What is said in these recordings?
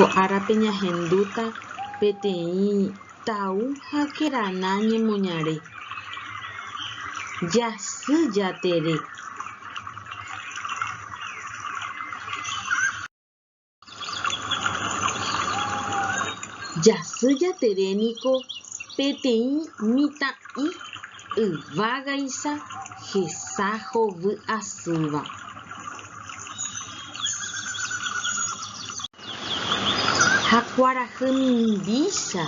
Ko'árape ñahendúta peteĩ tau ha kerana ñemoñare. Jasy jatere. Jasy jateréniko peteĩ mitã'i yvágaicha hesa hovy asýva. Ha kuarahy mimbícha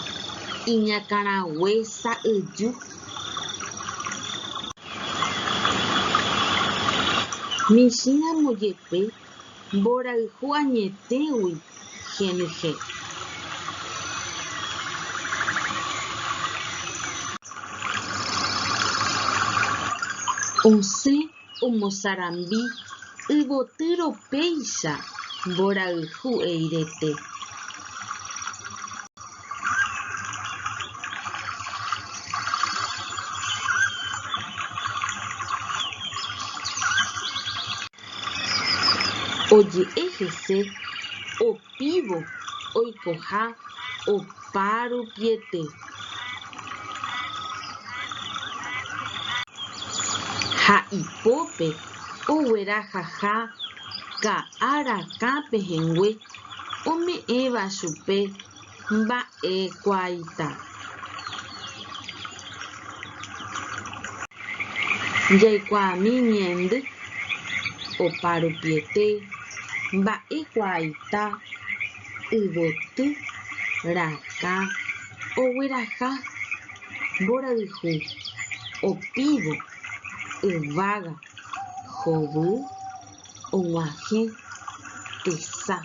iñakãrague sa'yju. Michĩramo jepe mborayhu añetegui henyhẽ. Osẽ omosãrambi yvotýropaicha mborayhu eirete. Oje'e hese opívo oikoha opárupiete. Ha ipópe oguerahaha ka'arakã pehẽngue ome'ẽva chupe mba'ekuaaita. Jaikuaami ñe'ẽndy opárupiete, mba'ekuaaita, yvoty, rakã, ogueraha, mborayhu, opívo, yvága, hovy, og̃uahẽ, tesa.